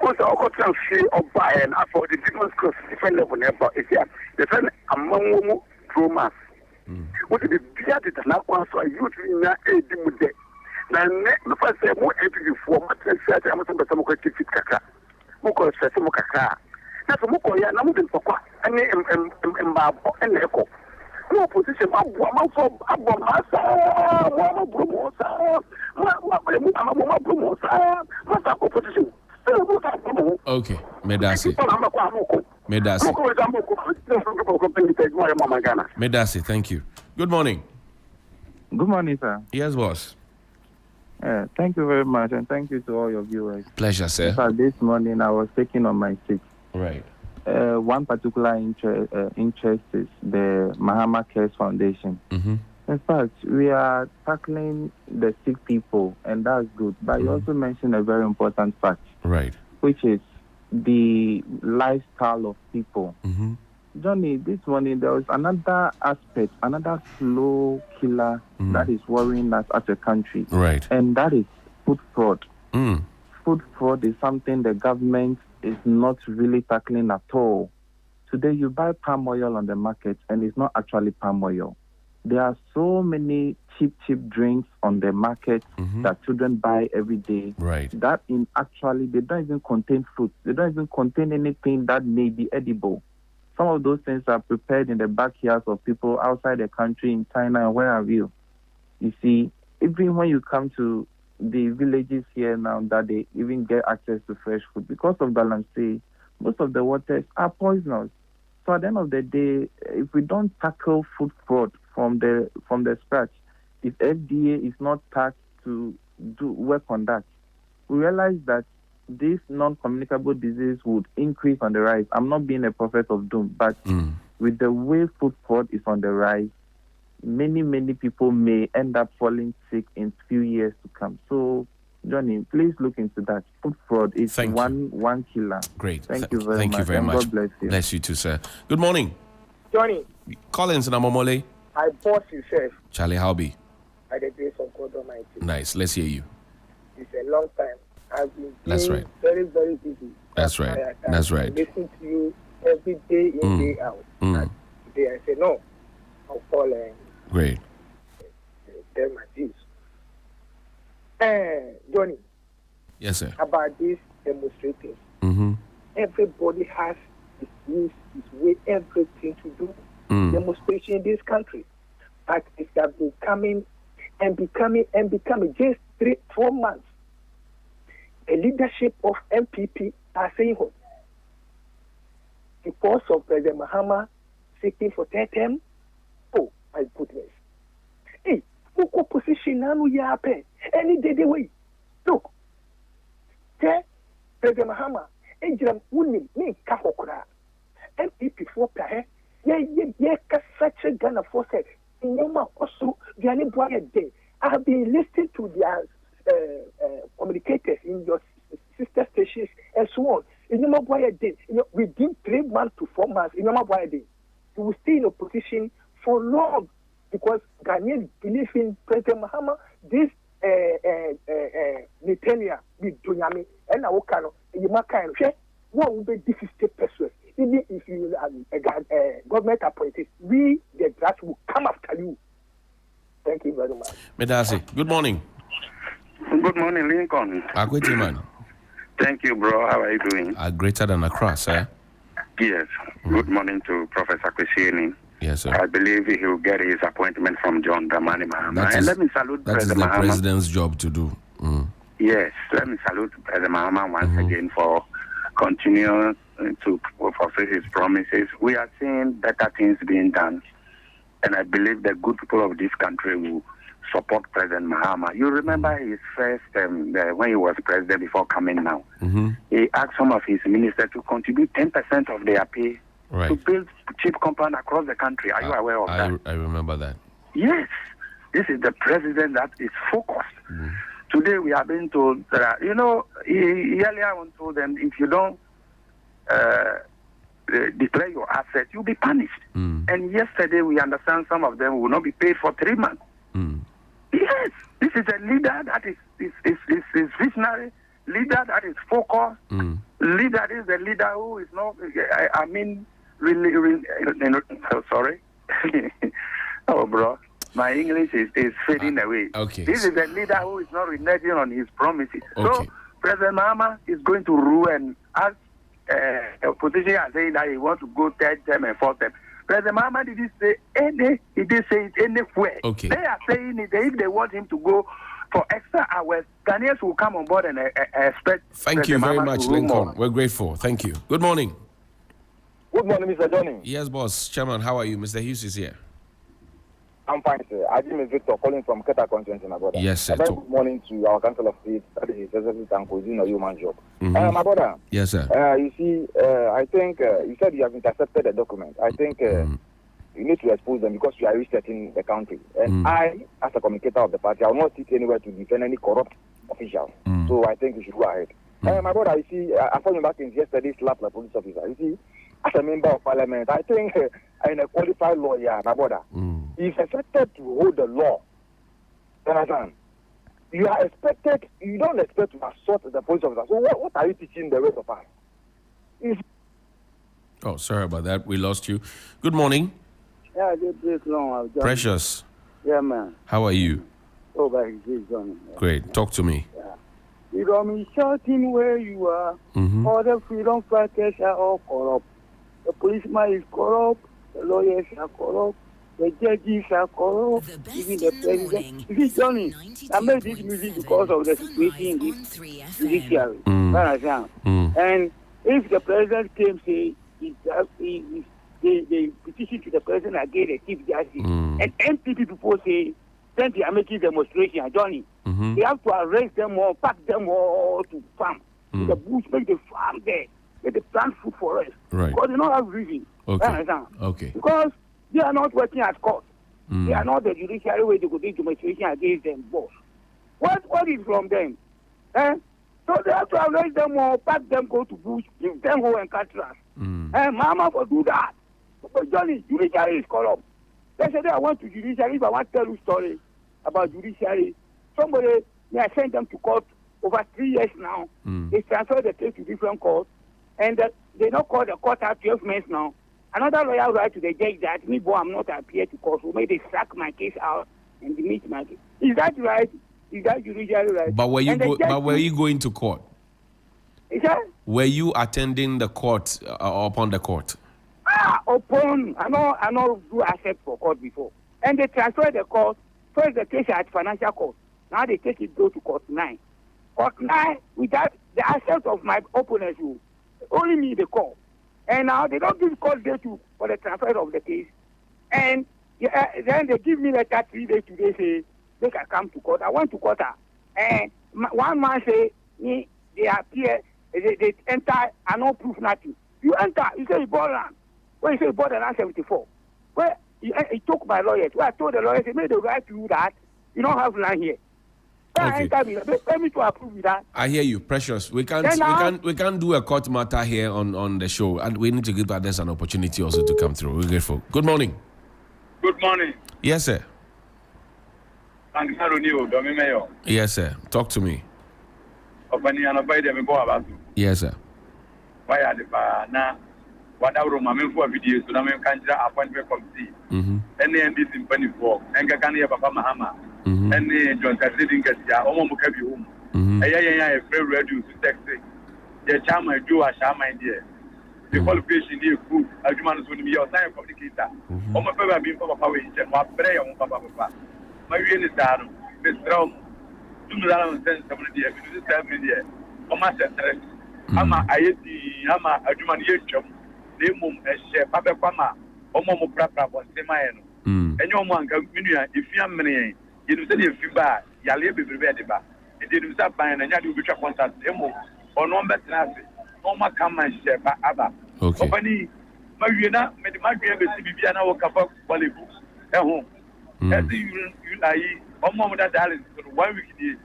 Also, I got some fee or buy and afford the different course, different level. If you have the friend among traumas. What is the beard that now was so you in a day? Now, the first time, more empty before, much said, I'm going to keep it. Because Mukaka. That's what we are now moving for. And echo. No position. Okay, Medasi. Medasi, thank you. Good morning. Good morning, sir. Yes, boss. Thank you very much, and thank you to all your viewers. Pleasure, sir. In fact, this morning I was taking on my seat. Right. One particular interest is the Mahama Cares Foundation. Mm-hmm. In fact, we are tackling the sick people, and that's good. But you also mentioned a very important fact, right, which is the lifestyle of people. Mm-hmm. Johnny, this morning there was another aspect, another slow killer that is worrying us as a country. Right. And that is food fraud. Mm. Food fraud is something the government is not really tackling at all. Today you buy palm oil on the market and it's not actually palm oil. There are so many cheap drinks on the market that children buy every day. Right. That actually they don't even contain fruit. They don't even contain anything that may be edible. Some of those things are prepared in the backyards of people outside the country, in China, and where have you. You see, even when you come to the villages here now, that they even get access to fresh food, because of Galamsey, most of the waters are poisonous. So at the end of the day, if we don't tackle food fraud from the scratch, if FDA is not tasked to work on that, we realize that this non-communicable disease would increase on the rise. I'm not being a prophet of doom, but with the way food fraud is on the rise, many people may end up falling sick in few years to come. So, Johnny, please look into that. Food fraud is one killer. Great. Thank you very much. Thank you very much. God bless you. Bless you too, sir. Good morning. Johnny, Collins Namomole. I boss yourself Charlie Howby. by the grace of God Almighty. Nice. Let's hear you. It's a long time. I've been That's right. very, very busy. That's right. That's right. Listen to you every day in, day out. And today I say, no, I'll call Great. tell my views. Johnny. Yes, sir. About these demonstrators. Mm-hmm. Everybody has his views, his way, everything to do. Demonstration in this country. But it has been coming and becoming just 3-4 months. The leadership of MPP are saying what? Because of President Mahama seeking for third term? Oh, my goodness. Hey, look what position now you are paying. Any day they wait. Look. Okay? President Mahama, Ejram Unim, me Kahokra. MPP for Pahe, ye such a gun of force. In Yoma also, Gani Boya Day. I have been listening to their communicators in your sister stations and so on. In Yoma Boya Day, within 3 months to 4 months, in Yoma Boya Day, you will stay in opposition for long because Ghanaians believe in President Mahama. This Netanya with Dunyami and Awokano, and Yamakano, what would be difficult persuade? Even if you are government appointed, we, the grass, will come after you. Thank you very much. Medasi, good morning. Good morning, Lincoln. Agweti man. Thank you, bro. How are you doing? Greater than Accra, sir. Yes. Good morning to Professor Kwesieni. Yes, sir. I believe he will get his appointment from John Dramani Mahama. And let me salute President Mahama. That is the president's job to do. Yes. Let me salute President Mahama once again for continuing to fulfill his promises. We are seeing better things being done. And I believe the good people of this country will support President Mahama. You remember his first, when he was president before coming now, he asked some of his ministers to contribute 10% of their pay to build cheap compound across the country. Are you aware of that? I remember that. Yes. This is the president that is focused. Today we are being told that, he earlier on told them, if you don't declare your assets, you'll be punished. And yesterday we understand some of them will not be paid for 3 months. Yes, this is a leader that is visionary, leader that is focused, leader is a leader who is not, sorry. Oh, bro, my English is fading away. Okay. This is a leader who is not reneging on his promises. Okay. So President Mahama is going to rule, and as a position and saying that he wants to go third term and fourth term. President Mahama didn't say he didn't say it anywhere. Okay. They are saying it, if they want him to go for extra hours, Ghanaians will come on board and expect. Thank you very much, Lincoln. We're grateful. Thank you. Good morning. Good morning, Mr. Johnny. Yes, boss. Chairman, how are you? Mr. Hughes is here. I'm fine, sir. I am Victor calling from Keta Conference in my brother. Yes, sir. Good morning to our Council of State, that is Executive and Cuisine Human Job. My brother. Yes, sir. You see, I think you said you have intercepted the document. I think you need to expose them because you are resetting the country. And I, as a communicator of the party, I will not sit anywhere to defend any corrupt officials. So I think you should go ahead. My brother, you see, I found you back in yesterday, slapped the police officer. You see, as a member of parliament, I think I'm a qualified lawyer, my brother. He's expected to hold the law. You understand? You don't expect to assault the police officer. So what are you teaching the rest of us? Oh, sorry about that. We lost you. Good morning. Yeah, good long. Precious. Yeah, man. How are you? Oh, by his Johnny. Great. Talk to me. Yeah. You don't mean shouting where you are. All the freedom fighters are all corrupt. The policeman is corrupt. The lawyers are corrupt. The judges are corrupt. Even the president. You see, Johnny, I made this music because of the situation in this judiciary. And if the president came say they petition to the president against the chief justice, and NPP people say, then they are making demonstration, Johnny. They have to arrest them all, pack them all to farm. To the bush, make the farm there. Make the plant food for us. Right. Because they don't have reason. Okay. Because they are not working at court. They are not the judiciary way to go do demonstration against them, boss. What is from them? So they have to arrest them all, pack them, go to bush, give them home and cut grass. Mama for do that. But Johnny, judiciary is corrupt. Yesterday I went to judiciary. If I want to tell you a story about judiciary, somebody, I sent them to court over 3 years now. They transferred the case to different courts. And they don't call the court out 12 months now. Another lawyer write to the judge that me, boy, I'm not appear to court. So maybe they sack my case out and demit my case. Is that right? Is that judiciary right? But were you going to court? Is that? Were you attending the court upon the court? Upon. I know do accept for court before. And they transfer the court. First the case at financial court. Now they take it go to court 9. Court 9 without the access of my opponents. Only me the call. And now they don't give court date for the transfer of the case. And then they give me letter 3 days today say they can come to court. I went to court and one man say they appear, they enter, I no proof nothing. You enter, you say you bought land. Well, you say you bought the land 74. Well, he took my lawyers. Well, I told the lawyers, they made the right to you that you don't have land here. Okay. Let me to approve that. I hear you, Precious. We can't do a court matter here on the show, and we need to give others an opportunity also to come through. We're grateful. Good morning. Good morning. Yes, sir. Yes, sir. Talk to me. Yes, sir. And John Cassidy gets ya, almost heavy home. A very ready to text it. The charm I do, I shall my dear. The qualification here, good, as you manage to be your time communicator. Almost ever been for power in Jen, what prayer on Papa. My real is down, Miss Brown, 2,000 somebody, this time in here. Almost at Ama, I ate the Ama, a human yachum, the mum, a share, Papa Pama, Homowo Prapa was Semayan. And your man can if you are many. You say if you buy, you are able to be ready. It didn't stop buying and you will contact them or no better. No more come and share by other. Company, Marina, made my dream to be an hour cup Bollywood at home. As you lie, one moment that darling, 1 week.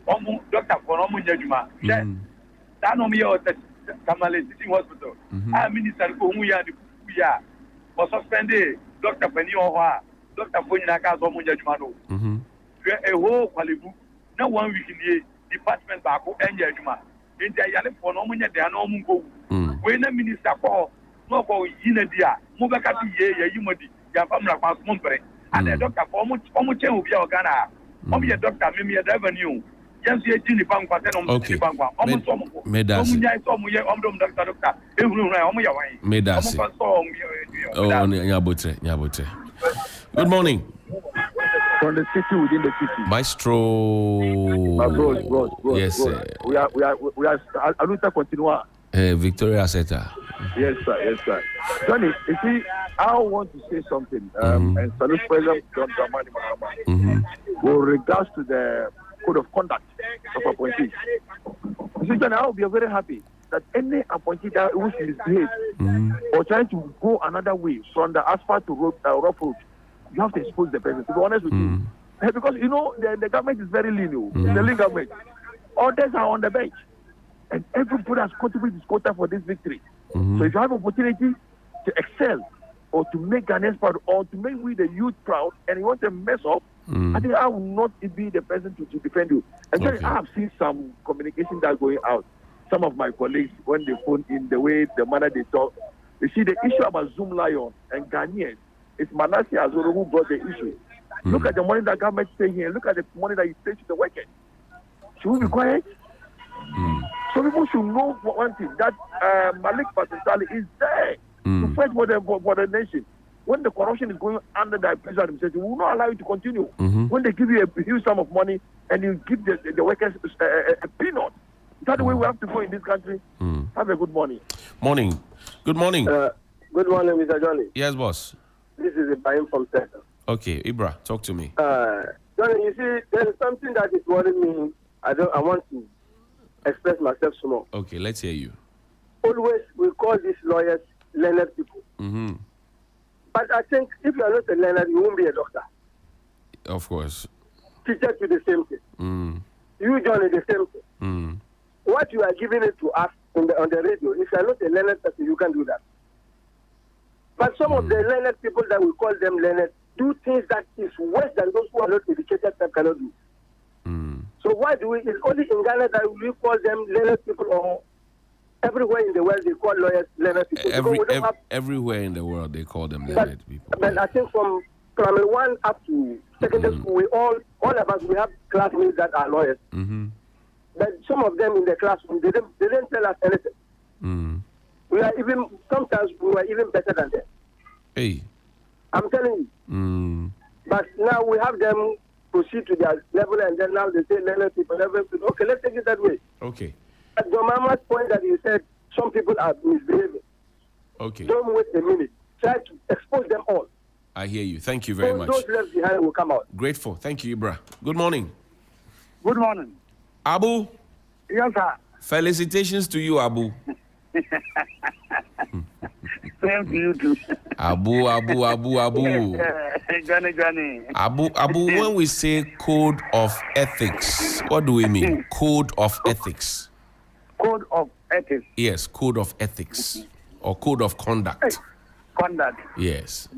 Almost Doctor Konomu Yajuma. That no me or Tamale City Hospital. I minister whom we are for suspended Doctor Penny Doctor Fonaka Zomunjumano. A whole qualibu, no 1 week in the department back and Yajuma. In the Yale for no money, they are no mungo. When the minister call, no for Inadia, Mubakati, Yumodi, Yapamra Mumpere, and the doctor for almost will be our Ghana. Only a doctor, maybe a revenue. Yes, you did the bank, but then on the bank. Good morning. From the city within the city. Maestro. Bros. Yes, sir. We are. I don't continue. Victoria Seta. Yes, sir. Johnny, you see, I want to say something. And salute President John Dramani Mahama with regards to the code of conduct of appointees. You see, Johnny, I will be very happy that any appointee that who is misbehaved or trying to go another way from the asphalt to rough road, you have to expose the person. To be honest with you, because you know the government is very lean. The lean government. Others are on the bench. And everybody has contributed his quota for this victory. So if you have opportunity to excel or to make Ghanaians proud or to make we the youth proud and you want to mess up, I think I will not be the person to defend you. And then I have seen some communication that's going out. Some of my colleagues, when they phone in the way, the manner they talk, you see the issue about Zoom Lion and Ghanaians, it's Manasseh Azoro who brought the issue. Look at the money that government pay here. Look at the money that you pay to the workers. Should we be quiet? So people should know one thing, that Malik Patentali is there to fight for the nation. When the corruption is going under the presidential administration, we will not allow you to continue. When they give you a huge sum of money and you give the workers a peanut, that's the way we have to go in this country. Have a good morning. Morning. Good morning. Good morning, Mr. Johnny. Yes, boss. This is Ibrahim from Texas. Okay, Ibra, talk to me. Johnny, you see, there's something that is worrying me. I want to express myself some more. Okay, let's hear you. Always we call these lawyers learned people. But I think if you are not a learner, you won't be a doctor. Of course. Teachers do the same thing. You, Johnny, the same thing. What you are giving it to us on the radio, if you are not a learned person, you can do that. But some of the learned people that we call them learned do things that is worse than those who are not educated that cannot do. So why do we? It's only in Ghana that we call them learned people, or everywhere in the world they call lawyers learned people. Everywhere in the world they call them learned people. But I think from primary 1 up to secondary school, we all of us, we have classmates that are lawyers. But some of them in the classroom, they didn't tell us anything. We are even, sometimes we were even better than them. Hey. I'm telling you. But now we have them proceed to their level, and then now they say learned people. Okay, let's take it that way. Okay. At John Mama's point that you said some people are misbehaving. Okay. Don't wait a minute. Try to expose them all. I hear you. Thank you very much. Those left behind will come out. Grateful. Thank you, Ibra. Good morning. Good morning. Abu. Yes, sir. Felicitations to you, Abu. Same to you too. Abu. Johnny. Abu, when we say code of ethics, what do we mean? Code of ethics. Code of ethics. Yes, code of ethics. Or code of conduct. Conduct. Yes.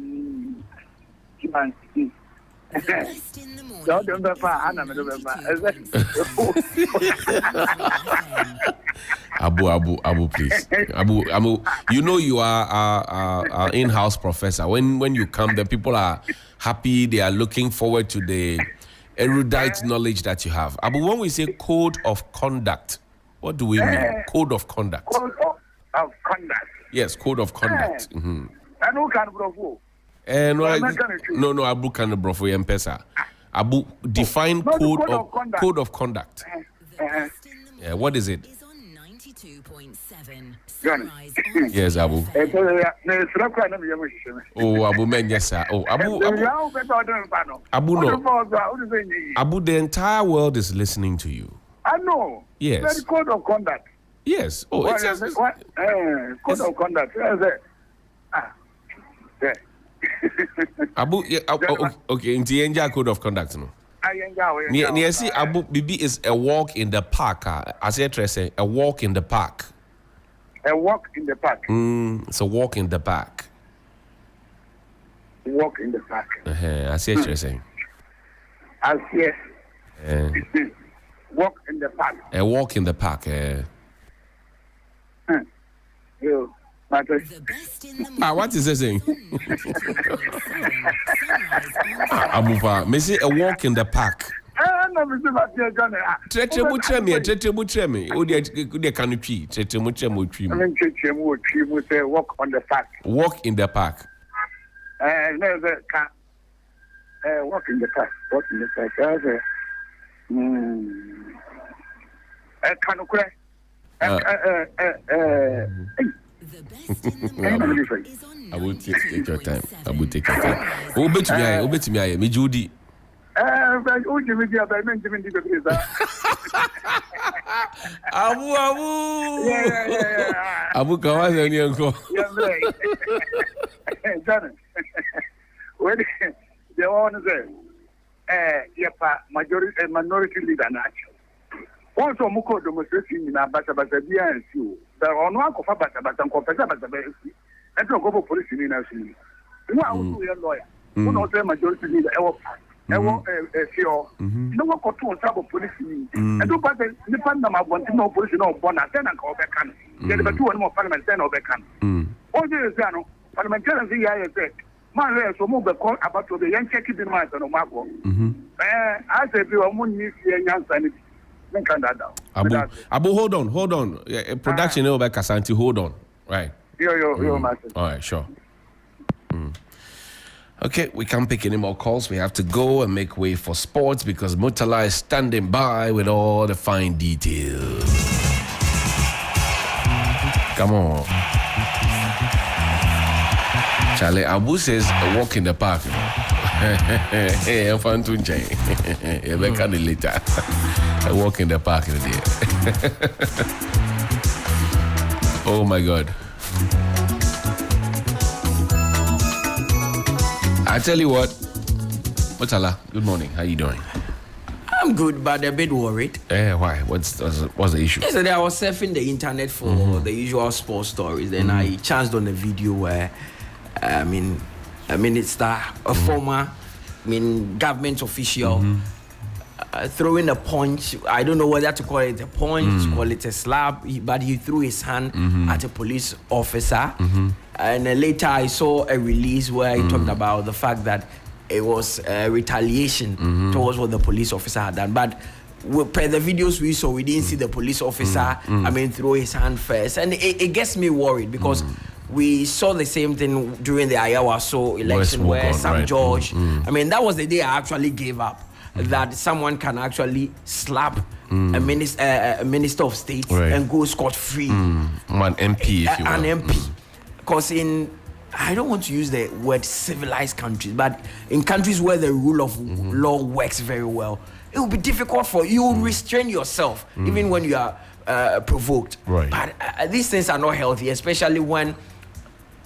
Abu, please. Abu, you know you are our in-house professor. When you come, the people are happy. They are looking forward to the erudite knowledge that you have. Abu, when we say code of conduct, what do we mean? Code of conduct. Code of conduct. Yes, code of conduct. And who can go? No, Abu can bro for M-Pesa. Abu, define code of conduct. Yeah, what is it? Yes, Abu. Oh, Abu, man, yes, sir. Oh, Abu, no. Abu, the entire world is listening to you. I know. Yes. That's code of conduct. Yes. Oh, it's just code of conduct. Abu, okay, in the Enja code of conduct, no. Near see Abu Bibi is a walk in the park. I said, a walk in the park. A walk in the park. It's a walk in the park. Walk in the park. I see what you're saying. I see. Walk in the park. A walk in the park. What is it saying? Abufa, me say a walk in the park. Tretremu. Oh, they can tree. Tretremu. Say walk on the park. Walk in the park. No, walk in the park. Walk in the park. I will take your time. Oh, bet me, me Judy. Abu. Yeah. Abu Kawas and Yanko. John, when the one minority leader natural. Also, Muko demonstration in Abasa and Sue. There are no Basa and Confessor Basa. And to go police in Nation. Who are lawyer? Who knows the majority leader? No one got to trouble police. And do but the Panama want no police no bonus and call back. There are 2 more parliament and overcome. All this is parliamentarians here. Man, so move the call about the young check in mind on Marco. I said, you are money, young son. Abu, hold on. Production over Kasanti, hold on. Right. Yo, master. All right, sure. Okay, we can't pick any more calls. We have to go and make way for sports because Murtala is standing by with all the fine details. Come on. Charlie, Abu says a walk in the park. Hey, I'm fun to change. Later. A walk in the park today. Oh my God. I tell you what, Murtala, good morning. How you doing? I'm good, but a bit worried. Why? What's the issue? Yesterday I was surfing the internet for the usual sports stories. Then I chanced on a video where, a minister, a former, government official, throwing a punch. I don't know whether to call it a punch, call it a slap, but he threw his hand at a police officer. And later I saw a release where he talked about the fact that it was retaliation towards what the police officer had done. But per the videos we saw, we didn't see the police officer, throw his hand first. And it gets me worried because we saw the same thing during the Ayawaso election where Sam George, that was the day I actually gave up. That someone can actually slap a minister of state and go scot-free. An MP, if you will. An MP. Because I don't want to use the word civilized countries, but in countries where the rule of law works very well, it will be difficult for you to restrain yourself, even when you are provoked. Right. But these things are not healthy, especially when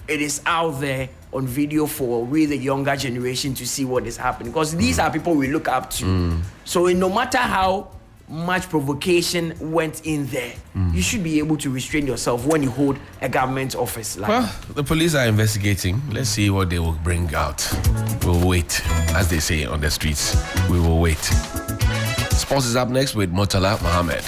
it is out there on video for the younger generation to see what is happening. Because these are people we look up to. So no matter how much provocation went in there, you should be able to restrain yourself when you hold a government office. The police are investigating. Let's see what they will bring out. We'll wait, as they say on the streets. We will wait. Sports is up next with Murtala Mohammed.